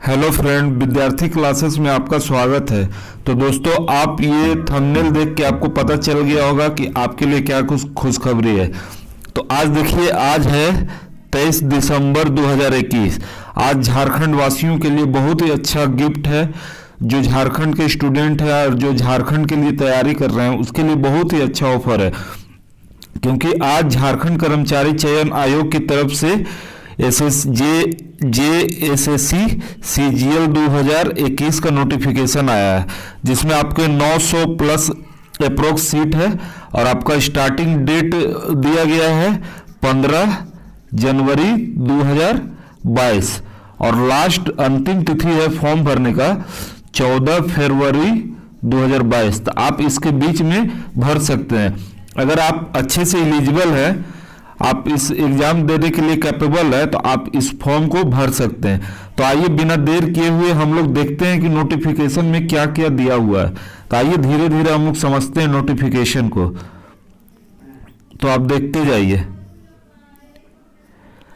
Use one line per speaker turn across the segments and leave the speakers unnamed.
Hello friend, विद्यार्थी classes में आपका स्वागत है। तो दोस्तों, आप ये थंबनेल देख के आपको पता चल गया होगा कि आपके लिए क्या कुछ खुशखबरी है। तो आज देखिए, आज है 23 दिसंबर 2021। आज झारखंड वासियों के लिए बहुत ही अच्छा गिफ्ट है। जो झारखंड के स्टूडेंट है और जो झारखंड के लिए तैयारी कर रहे हैं उसके लिए बहुत ही अच्छा ऑफर है, क्योंकि आज झारखंड कर्मचारी चयन आयोग की तरफ से JSSC CGL 2021 का नोटिफिकेशन आया है, जिसमें आपके 900 प्लस अप्रोक्स सीट है और आपका स्टार्टिंग डेट दिया गया है 15 जनवरी 2022 और लास्ट अंतिम तिथि है फॉर्म भरने का 14 फरवरी 2022। तो आप इसके बीच में भर सकते हैं। अगर आप अच्छे से एलिजिबल हैं, आप इस एग्जाम देने के लिए कैपेबल है, तो आप इस फॉर्म को भर सकते हैं। तो आइए बिना देर किए हुए हम लोग देखते हैं कि नोटिफिकेशन में क्या क्या दिया हुआ है। तो आइए धीरे धीरे हम लोग समझते हैं नोटिफिकेशन को। तो आप देखते जाइए।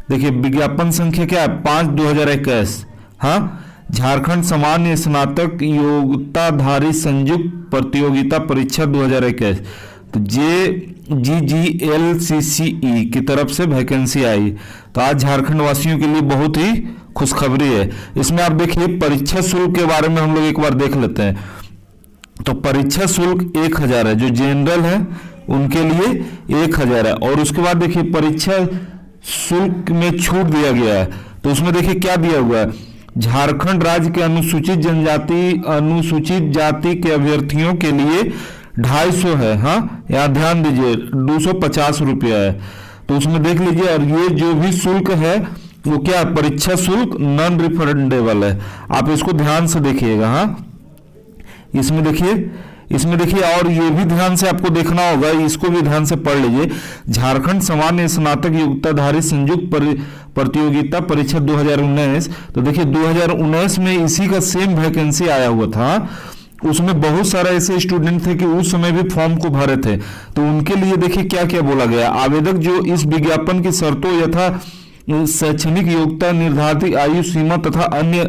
देखिए, विज्ञापन संख्या क्या है? 5/2021। हाँ, झारखंड सामान्य स्नातक योग्यताधारी संयुक्त प्रतियोगिता परीक्षा 2021। तो GGLCCE की तरफ से वैकेंसी आई। तो आज झारखंड वासियों के लिए बहुत ही खुशखबरी है। इसमें आप देखिए, परीक्षा शुल्क के बारे में हम लोग एक बार देख लेते हैं। तो परीक्षा शुल्क 1000 है, जो जनरल है उनके लिए 1000 है। और उसके बाद देखिए, परीक्षा शुल्क में छूट दिया गया है। तो उसमें देखिए क्या दिया हुआ है। झारखंड राज्य के अनुसूचित जाति के अभ्यर्थियों के लिए 250 है। हाँ, यहाँ ध्यान दीजिए, 250 रुपया है। तो उसमें देख लीजिए। और ये जो भी शुल्क है वो क्या, परीक्षा शुल्क नॉन रिफंडेबल है। आप इसको ध्यान से देखिएगा। हाँ, इसमें देखिए और ये भी ध्यान से आपको देखना होगा, इसको भी ध्यान से पढ़ लीजिए। झारखंड सामान्य स्नातक योग्यताधारी संयुक्त प्रतियोगिता परीक्षा 2019। तो देखिए 2019 में इसी का सेम वैकेंसी आया हुआ था। उसमें बहुत सारे ऐसे स्टूडेंट थे कि उस समय भी फॉर्म को भरे थे। तो उनके लिए देखिए क्या क्या बोला गया। आवेदक जो इस विज्ञापन की शर्तों यथा शैक्षणिक योग्यता, निर्धारित आयु सीमा तथा अन्य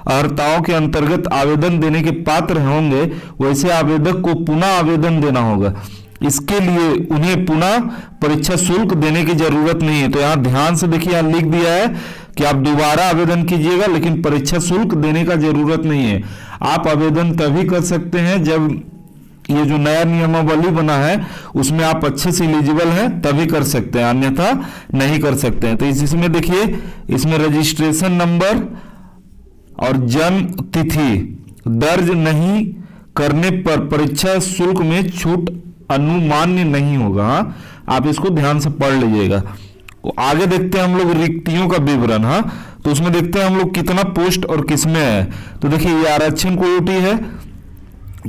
अर्हताओं के अंतर्गत आवेदन देने के पात्र होंगे, वैसे आवेदक को पुनः आवेदन देना होगा। इसके लिए उन्हें पुनः परीक्षा शुल्क देने की जरूरत नहीं है। तो यहाँ ध्यान से देखिए, यहाँ लिख दिया है कि आप दोबारा आवेदन कीजिएगा, लेकिन परीक्षा शुल्क देने का जरूरत नहीं है। आप आवेदन तभी कर सकते हैं जब ये जो नया नियमावली बना है उसमें आप अच्छे से एलिजिबल हैं, तभी कर सकते हैं, अन्यथा नहीं कर सकते हैं। तो इसमें देखिए, इसमें रजिस्ट्रेशन नंबर और जन्म तिथि दर्ज नहीं करने पर परीक्षा शुल्क में छूट अनुमान्य नहीं होगा। आप इसको ध्यान से पढ़ लीजिएगा। आगे देखते हैं हम लोग रिक्तियों का विवरण। हाँ, तो उसमें देखते हैं हम लोग कितना पोस्ट और किसमें है। तो देखिए, ये आरक्षण कोटि है।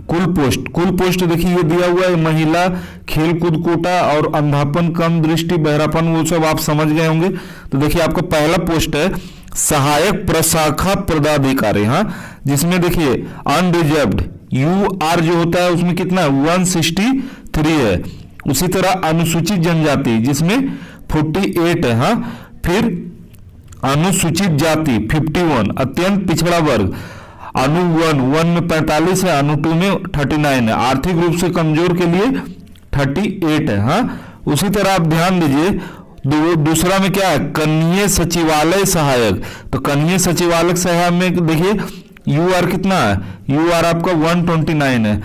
कुल पोस्ट देखिए ये दिया हुआ है। महिला खेलकूद कोटा और अंधापन, कम दृष्टि, बहरापन, वो सब आप समझ गए होंगे। तो देखिए, आपका पहला पोस्ट है सहायक प्रशाखा पदाधिकारी। हाँ, जिसमें देखिए अनरिजर्व्ड UR जो होता है उसमें कितना है, 163 है। उसी तरह अनुसूचित जनजाति जिसमें 48 है। हाँ, फिर अनुसूचित जाति 51, अत्यंत पिछड़ा वर्ग अनु 1 में 45 है, अनु 2 में 39 है, आर्थिक रूप से कमजोर के लिए 38 है। हाँ, उसी तरह आप ध्यान दीजिए, दूसरा में क्या है, कनीय सचिवालय सहायक। तो कनीय सचिवालय सहायक में देखिए UR कितना है, UR आपका 129 है।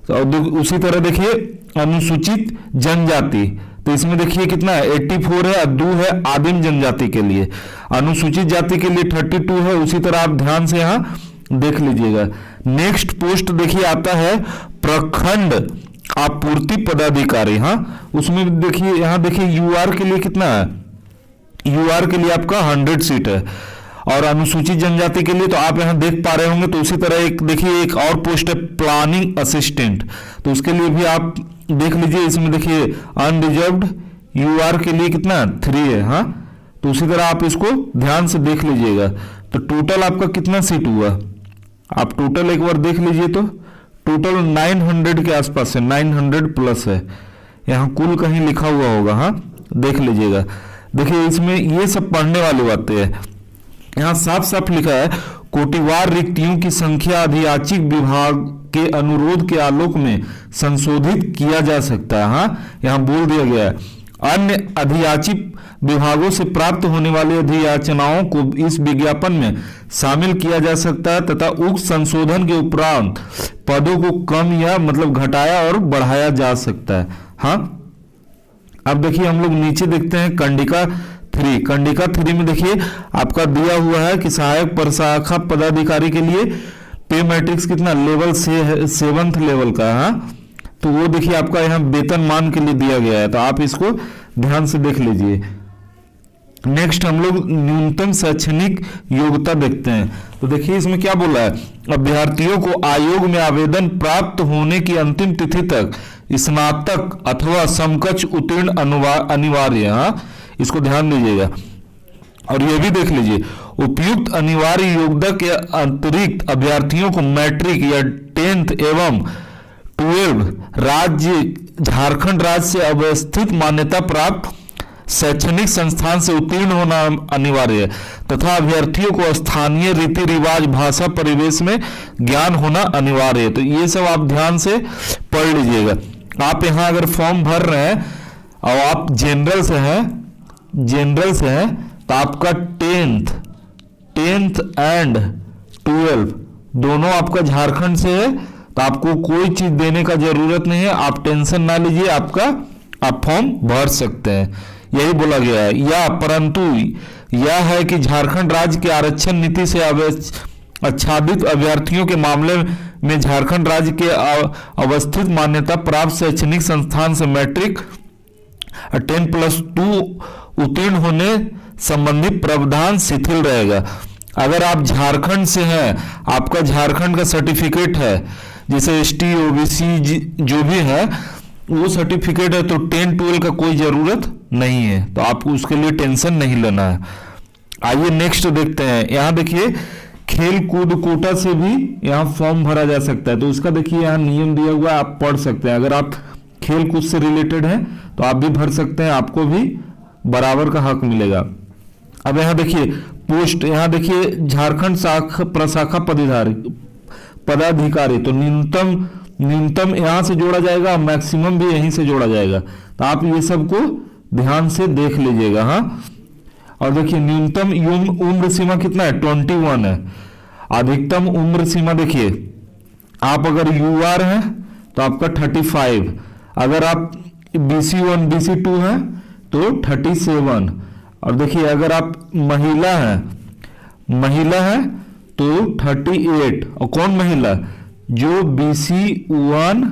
तो उसी तरह देखिए अनुसूचित जनजाति, तो इसमें देखिए कितना है, 84 है। 2 है आदिम जनजाति के लिए। अनुसूचित जाति के लिए 32 है। उसी तरह आप ध्यान से यहाँ देख लीजिएगा। नेक्स्ट पोस्ट देखिए आता है प्रखंड आपूर्ति पदाधिकारी। हाँ, उसमें देखिए, यहाँ देखिए UR के लिए कितना है, UR के लिए आपका 100 सीट है। और अनुसूचित जनजाति के लिए तो आप यहाँ देख पा रहे होंगे। तो उसी तरह एक देखिए एक और पोस्ट है प्लानिंग असिस्टेंट। तो उसके लिए भी आप देख लीजिए। इसमें देखिए अनरिजर्व्ड UR के लिए कितना 3 है। हाँ, तो उसी तरह आप इसको ध्यान से देख लीजिएगा। तो टोटल आपका कितना सीट हुआ, आप टोटल एक बार देख लीजिए। तो टोटल 900 के आसपास है, 900 प्लस है। यहाँ कुल कहीं लिखा हुआ होगा। हाँ, देख लीजिएगा। देखिए इसमें ये सब पढ़ने वाली बातें हैं। यहाँ साफ साफ लिखा है कोटिवार रिक्तियों की संख्या अधियाचिक विभाग के अनुरोध के आलोक में संशोधित किया जा सकता है। हाँ, यहाँ बोल दिया गया है अन्य अधियाचित विभागों से प्राप्त होने वाली अधियाचनाओं को इस विज्ञापन में शामिल किया जा सकता है तथा उक्त संशोधन के उपरांत पदों को कम या मतलब घटाया और बढ़ाया जा सकता है। हाँ, अब देखिए हम लोग नीचे देखते हैं कंडिका 3। कंडिका 3 में देखिए आपका दिया हुआ है कि सहायक प्रशाखा पदाधिकारी के लिए पे मैट्रिक्स कितना लेवल से 7th लेवल का। हाँ, तो वो देखिए आपका यहाँ वेतन मान के लिए दिया गया है, तो आप इसको ध्यान से देख लीजिए। नेक्स्ट हम लोग न्यूनतम शैक्षणिक योग्यता देखते हैं। तो देखिए इसमें क्या बोला है, अभ्यर्थियों को आयोग में आवेदन प्राप्त होने की अंतिम तिथि तक स्नातक अथवा समकक्ष उत्तीर्ण अनिवार्य। हाँ, इसको ध्यान दीजिएगा। और ये भी देख लीजिए उपयुक्त अनिवार्य योग्यता के अतिरिक्त अभ्यर्थियों को मैट्रिक या 10th एवं 12 राज्य झारखंड राज्य से अवस्थित मान्यता प्राप्त शैक्षणिक संस्थान से उत्तीर्ण होना अनिवार्य है तथा अभ्यर्थियों को स्थानीय रीति रिवाज भाषा परिवेश में ज्ञान होना अनिवार्य है। तो ये सब आप ध्यान से पढ़ लीजिएगा। आप यहाँ अगर फॉर्म भर रहे हैं और आप जनरल से हैं तो आपका 10th एंड 12 दोनों आपका झारखंड से है, तो आपको कोई चीज देने का जरूरत नहीं है, आप टेंशन ना लीजिए, आप फॉर्म भर सकते हैं, यही बोला गया है। या परंतु यह है कि झारखंड राज्य के आरक्षण नीति से आच्छादित अभ्यर्थियों के मामले में झारखंड राज्य के अवस्थित मान्यता प्राप्त शैक्षणिक संस्थान से मैट्रिक 10+2 उत्तीर्ण होने संबंधी प्रावधान शिथिल रहेगा। अगर आप झारखंड से हैं, आपका झारखंड का सर्टिफिकेट है, जैसे ST OBC जो भी है वो सर्टिफिकेट है, तो 10-12 का कोई जरूरत नहीं है, तो आपको उसके लिए टेंशन नहीं लेना है। आइए नेक्स्ट देखते हैं। यहाँ देखिए खेल कूद कोटा से भी यहाँ फॉर्म भरा जा सकता है, तो उसका देखिए यहाँ नियम दिया हुआ है, आप पढ़ सकते हैं। अगर आप खेल कूद से रिलेटेड हैं तो आप भी भर सकते हैं, आपको भी बराबर का हक मिलेगा। अब यहाँ देखिए पोस्ट, यहाँ देखिए झारखंड प्रशाखा पदाधिकारी, तो न्यूनतम यहाँ से जोड़ा जाएगा, मैक्सिमम भी यहीं से जोड़ा जाएगा, तो आप ये सबको ध्यान से देख लीजिएगा। हाँ, और देखिए न्यूनतम उम्र सीमा कितना है, 21 है। अधिकतम उम्र सीमा देखिए, आप अगर UR हैं तो आपका 35, अगर आप BC1 BC2 हैं तो 37, और देखिए अगर आप महिला हैं तो 38। और कौन महिला, जो BC1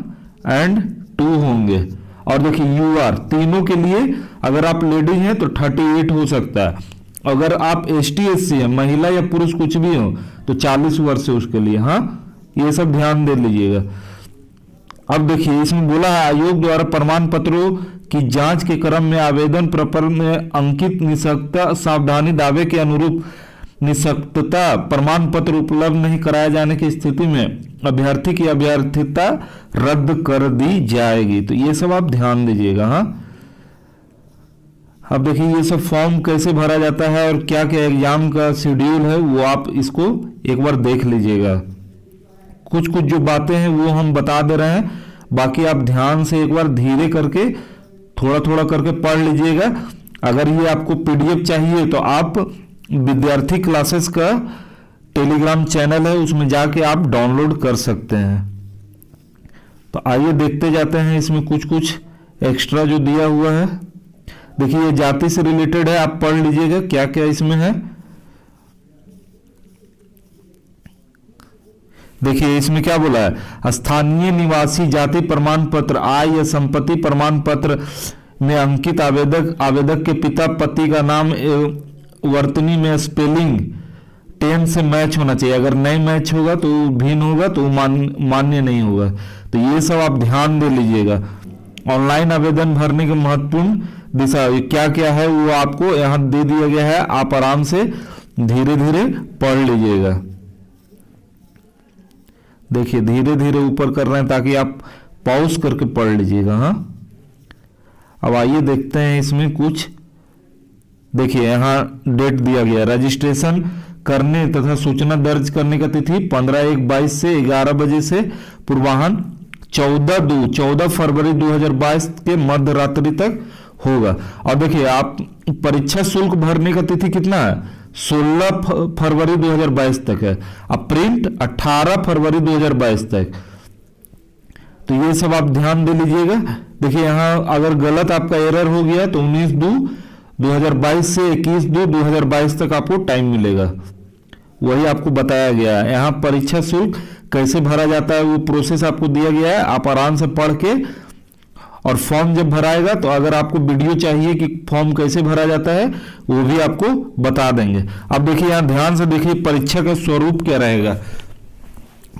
एंड 2 होंगे। और देखिए UR तीनों के लिए अगर आप लेडी हैं तो 38 हो सकता है, अगर आप ST SC है, महिला या पुरुष कुछ भी हो, तो 40 वर्ष है उसके लिए। हाँ, ये सब ध्यान दे लीजिएगा। अब देखिए इसमें बोला है आयोग द्वारा प्रमाण पत्रों की जांच के क्रम में आवेदन प्रपत्र में अंकित निःशक्तता सावधानी दावे के अनुरूप निःशक्तता प्रमाण पत्र उपलब्ध नहीं कराए जाने की स्थिति में अभ्यर्थी की अभ्यर्थिता रद्द कर दी जाएगी। तो ये सब आप ध्यान दीजिएगा। हाँ, अब देखिए ये सब फॉर्म कैसे भरा जाता है और क्या क्या एग्जाम का शेड्यूल है, वो आप इसको एक बार देख लीजिएगा। कुछ जो बातें हैं वो हम बता दे रहे हैं, बाकी आप ध्यान से एक बार धीरे करके थोड़ा करके पढ़ लीजिएगा। अगर ये आपको PDF चाहिए तो आप विद्यार्थी क्लासेस का टेलीग्राम चैनल है, उसमें जाके आप डाउनलोड कर सकते हैं। तो आइए देखते जाते हैं, इसमें कुछ एक्स्ट्रा जो दिया हुआ है। देखिए ये जाति से रिलेटेड है, आप पढ़ लीजिएगा क्या क्या इसमें है। देखिए इसमें क्या बोला है, स्थानीय निवासी जाति प्रमाण पत्र, आय या संपत्ति प्रमाण पत्र में अंकित आवेदक के पिता पति का नाम वर्तनी में स्पेलिंग 10 से मैच होना चाहिए। अगर नहीं मैच होगा तो भिन्न होगा, तो मान्य नहीं होगा। तो ये सब आप ध्यान दे लीजिएगा। ऑनलाइन आवेदन भरने के महत्वपूर्ण दिशा क्या क्या है वो आपको यहाँ दे दिया गया है, आप आराम से धीरे धीरे पढ़ लीजिएगा। देखिए धीरे धीरे ऊपर कर रहे हैं ताकि आप पॉज करके पढ़ लीजिएगा। हाँ, अब आइए देखते हैं इसमें कुछ। देखिए यहाँ डेट दिया गया, रजिस्ट्रेशन करने तथा सूचना दर्ज करने का तिथि 15/1/22 से 11 बजे से पूर्वाह्न 14 फरवरी 2022 के मध्य रात्रि तक होगा। और देखिए आप परीक्षा शुल्क भरने का तिथि कितना है, 16 फरवरी 2022 तक है। अब प्रिंट 18 फरवरी 2022 तक। तो ये सब आप ध्यान दे लीजिएगा। देखिए यहाँ अगर गलत आपका एरर हो गया तो 19/2/2022 से 21/2/2022 तक आपको टाइम मिलेगा। वही आपको बताया गया है। यहाँ परीक्षा शुल्क कैसे भरा जाता है वो प्रोसेस आपको दिया गया है, आप आराम से पढ़ के और फॉर्म जब भराएगा तो अगर आपको वीडियो चाहिए कि फॉर्म कैसे भरा जाता है वो भी आपको बता देंगे। अब देखिए यहाँ ध्यान से देखिए परीक्षा का स्वरूप क्या रहेगा।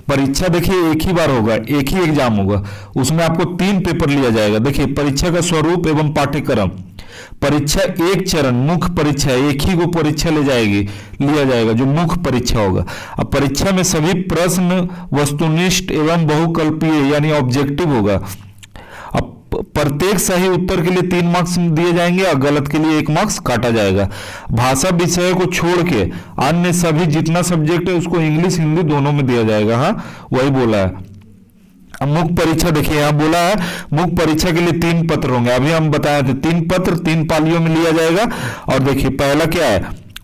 परीक्षा देखिए एक ही बार होगा, एक ही एग्जाम होगा, उसमें आपको 3 पेपर लिया जाएगा। देखिए परीक्षा का स्वरूप एवं पाठ्यक्रम। परीक्षा एक चरण मुख्य परीक्षा, एक ही को परीक्षा लिया जाएगा जो मुख्य परीक्षा होगा। अब परीक्षा में सभी प्रश्न वस्तुनिष्ठ एवं बहुकल्पीय यानी ऑब्जेक्टिव होगा। अब प्रत्येक सही उत्तर के लिए 3 मार्क्स दिए जाएंगे और गलत के लिए 1 मार्क्स काटा जाएगा। भाषा विषय को छोड़ के अन्य सभी जितना सब्जेक्ट है उसको इंग्लिश हिंदी दोनों में दिया जाएगा। हाँ वही बोला है। अब मुख्य परीक्षा देखिए यहाँ बोला है मुख्य परीक्षा के लिए 3 पत्र होंगे। अभी हम बताए थे 3 पत्र 3 पालियों में लिया जाएगा। और देखिए पहला क्या है,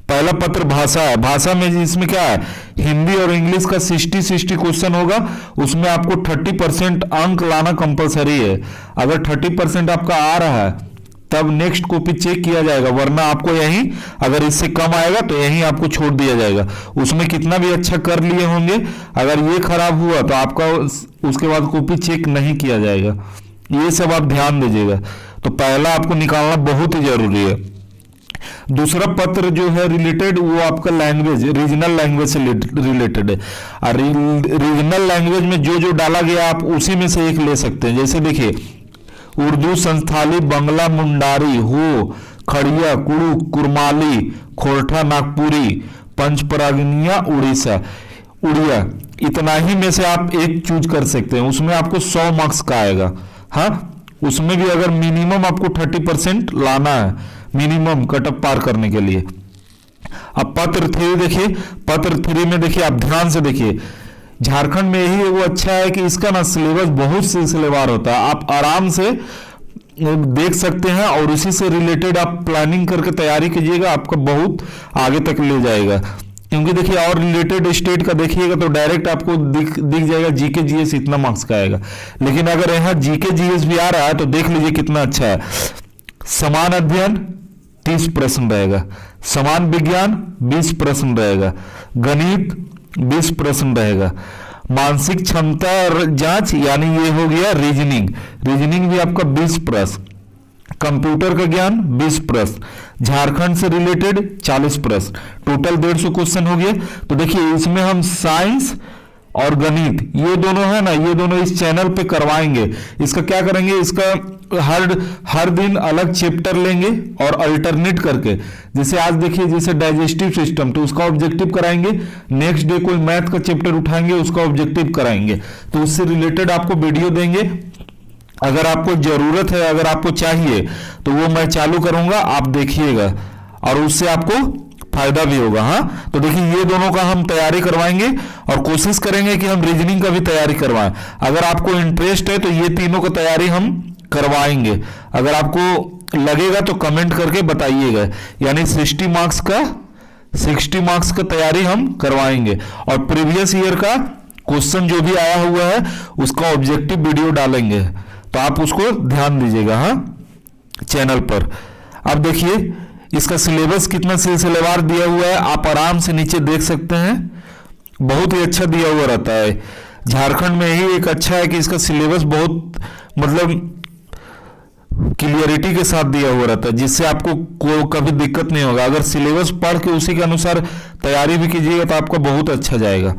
पहला पत्र भाषा है। भाषा में इसमें क्या है, हिंदी और इंग्लिश का 60-60 क्वेश्चन होगा। उसमें आपको 30% अंक लाना कंपलसरी है। अगर 30% आपका आ रहा है तब नेक्स्ट कॉपी चेक किया जाएगा, वरना आपको यहीं अगर इससे कम आएगा तो यहीं आपको छोड़ दिया जाएगा। उसमें कितना भी अच्छा कर लिए होंगे, अगर ये खराब हुआ तो आपका उसके बाद कॉपी चेक नहीं किया जाएगा। ये सब आप ध्यान दीजिएगा। तो पहला आपको निकालना बहुत ही जरूरी है। दूसरा पत्र जो है रिलेटेड वो आपका लैंग्वेज, रीजनल लैंग्वेज से रिलेटेड है। और रीजनल लैंग्वेज में जो जो डाला गया आप उसी में से एक ले सकते हैं। जैसे देखिए उर्दू, संस्थाली, बंगला, मुंडारी, हो, खड़िया, कुड़ुक, कुरमाली, खोरठा, नागपुरी, पंचपरागनिया, उड़िया, इतना ही में से आप एक चूज कर सकते हैं। उसमें आपको 100 मार्क्स का आएगा। हाँ उसमें भी अगर मिनिमम आपको 30% लाना है, मिनिमम कटअप पार करने के लिए। अब पत्र 3 देखिए, पत्र 3 में देखिए आप ध्यान से देखिए, झारखंड में यही वो अच्छा है कि इसका ना सिलेबस बहुत सिलसिलेवार होता है। आप आराम से देख सकते हैं और उसी से रिलेटेड आप प्लानिंग करके तैयारी कीजिएगा, आपका बहुत आगे तक ले जाएगा। क्योंकि देखिए और रिलेटेड स्टेट का देखिएगा तो डायरेक्ट आपको दिख जाएगा जीके जीएस इतना मार्क्स का आएगा। लेकिन अगर यहाँ जीके जीएस भी आ रहा है तो देख लीजिए कितना अच्छा है। समान अध्ययन 30 प्रश्न रहेगा, समान विज्ञान 20 प्रश्न रहेगा, गणित 20 प्रश्न रहेगा, मानसिक क्षमता जांच यानी ये हो गया रीजनिंग भी आपका 20 प्रश्न, कंप्यूटर का ज्ञान 20 प्रश्न, झारखंड से रिलेटेड 40 प्रश्न, टोटल 150 क्वेश्चन हो गए। तो देखिए इसमें हम साइंस और गणित ये दोनों है ना, ये दोनों इस चैनल पे करवाएंगे। इसका क्या करेंगे, इसका हर दिन अलग चैप्टर लेंगे और अल्टरनेट करके, जैसे आज देखिए जैसे डाइजेस्टिव सिस्टम तो उसका ऑब्जेक्टिव कराएंगे, नेक्स्ट डे कोई मैथ का चैप्टर उठाएंगे उसका ऑब्जेक्टिव कराएंगे। तो उससे रिलेटेड आपको वीडियो देंगे। अगर आपको जरूरत है, अगर आपको चाहिए तो वो मैं चालू करूंगा, आप देखिएगा और उससे आपको फायदा भी होगा। हाँ तो देखिए ये दोनों का हम तैयारी करवाएंगे और कोशिश करेंगे कि हम रीजनिंग का भी तैयारी करवाएं। अगर आपको इंटरेस्ट है तो ये तीनों का तैयारी हम करवाएंगे। अगर आपको लगेगा तो कमेंट करके बताइएगा। यानी 60 मार्क्स का तैयारी हम करवाएंगे और प्रीवियस ईयर का क्वेश्चन जो भी आया हुआ है उसका ऑब्जेक्टिव वीडियो डालेंगे, तो आप उसको ध्यान दीजिएगा हाँ चैनल पर। अब देखिए इसका सिलेबस कितना सिलसिलेवार दिया हुआ है, आप आराम से नीचे देख सकते हैं, बहुत ही अच्छा दिया हुआ रहता है। झारखंड में ही एक अच्छा है कि इसका सिलेबस बहुत मतलब क्लियरिटी के साथ दिया हुआ रहता है, जिससे आपको कभी दिक्कत नहीं होगा। अगर सिलेबस पढ़ के उसी के अनुसार तैयारी भी कीजिएगा तो आपका बहुत अच्छा जाएगा।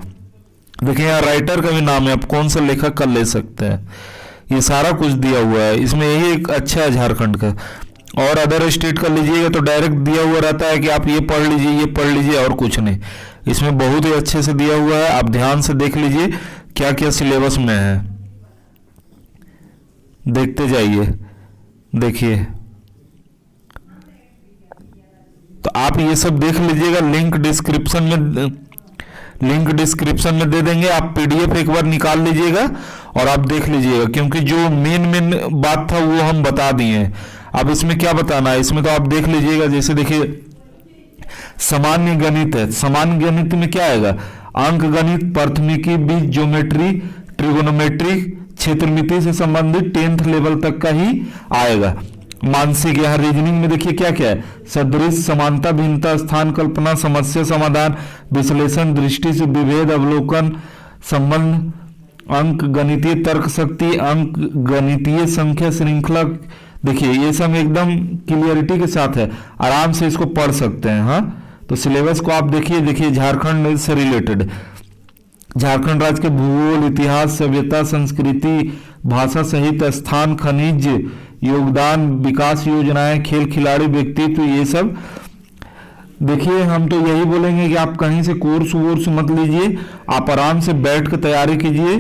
देखिए यहाँ राइटर का भी नाम है, आप कौन सा लेखक का ले सकते हैं, ये सारा कुछ दिया हुआ है। इसमें यही एक अच्छा है झारखंड का। और अदर स्टेट का लीजिएगा तो डायरेक्ट दिया हुआ रहता है कि आप ये पढ़ लीजिए और कुछ नहीं। इसमें बहुत ही अच्छे से दिया हुआ है, आप ध्यान से देख लीजिए क्या क्या सिलेबस में है, देखते जाइए। देखिए तो आप ये सब देख लीजिएगा, लिंक डिस्क्रिप्शन में दे देंगे। आप पीडीएफ एक बार निकाल लीजिएगा और आप देख लीजिएगा, क्योंकि जो मेन बात था वो हम बता दिए हैं। अब इसमें क्या बताना है, इसमें तो आप देख लीजिएगा। जैसे देखिए सामान्य गणित है, सामान्य गणित में क्या आएगा, अंक गणित, प्राथमिकी, बीज ज्योमेट्री, ट्रिगोनोमेट्री, क्षेत्रमिति से संबंधित 10th लेवल तक का ही आएगा। मानसिक, यहाँ रीजनिंग में देखिए क्या क्या है, सदृश, समानता, भिन्नता, स्थान कल्पना, समस्या समाधान, विश्लेषण, दृष्टि से विभेद, अवलोकन, संबंध, अंक गणितीय तर्क शक्ति, अंक गणितीय संख्या श्रृंखला। देखिए ये सब एकदम क्लियरिटी के साथ है, आराम से इसको पढ़ सकते हैं। हाँ, तो सिलेबस को आप देखिए झारखंड से रिलेटेड, झारखंड राज्य के भूगोल, इतिहास, सभ्यता, संस्कृति, भाषा सहित स्थान, खनिज, योगदान, विकास योजनाएं, खेल, खिलाड़ी, व्यक्तित्व, ये सब देखिए। हम तो यही बोलेंगे कि आप कहीं से कोर्स वोर्स मत लीजिए, आप आराम से बैठ कर तैयारी कीजिए,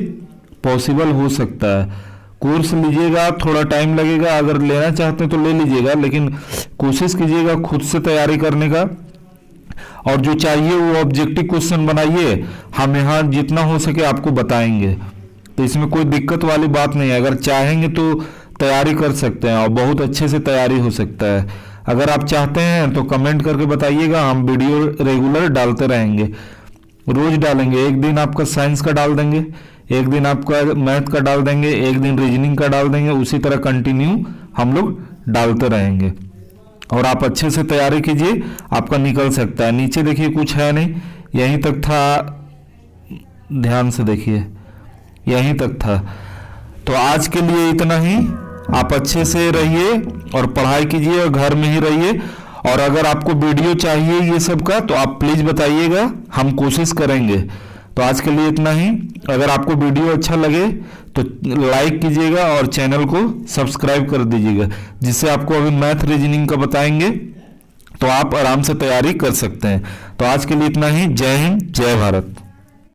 पॉसिबल हो सकता है। कोर्स लीजिएगा थोड़ा टाइम लगेगा, अगर लेना चाहते हैं तो ले लीजिएगा, लेकिन कोशिश कीजिएगा खुद से तैयारी करने का। और जो चाहिए वो ऑब्जेक्टिव क्वेश्चन बनाइए, हम यहाँ जितना हो सके आपको बताएंगे, तो इसमें कोई दिक्कत वाली बात नहीं है। अगर चाहेंगे तो तैयारी कर सकते हैं और बहुत अच्छे से तैयारी हो सकता है। अगर आप चाहते हैं तो कमेंट करके बताइएगा, हम वीडियो रेगुलर डालते रहेंगे, रोज डालेंगे। एक दिन आपका साइंस का डाल देंगे, एक दिन आपका मैथ का डाल देंगे, एक दिन रीजनिंग का डाल देंगे, उसी तरह कंटिन्यू हम लोग डालते रहेंगे। और आप अच्छे से तैयारी कीजिए, आपका निकल सकता है। नीचे देखिए कुछ है नहीं, यहीं तक था, ध्यान से देखिए यहीं तक था। तो आज के लिए इतना ही। आप अच्छे से रहिए और पढ़ाई कीजिए और घर में ही रहिए। और अगर आपको वीडियो चाहिए ये सब का तो आप प्लीज़ बताइएगा, हम कोशिश करेंगे। तो आज के लिए इतना ही। अगर आपको वीडियो अच्छा लगे तो लाइक कीजिएगा और चैनल को सब्सक्राइब कर दीजिएगा, जिससे आपको अभी मैथ रीजनिंग का बताएंगे तो आप आराम से तैयारी कर सकते हैं। तो आज के लिए इतना ही। जय हिंद, जय भारत।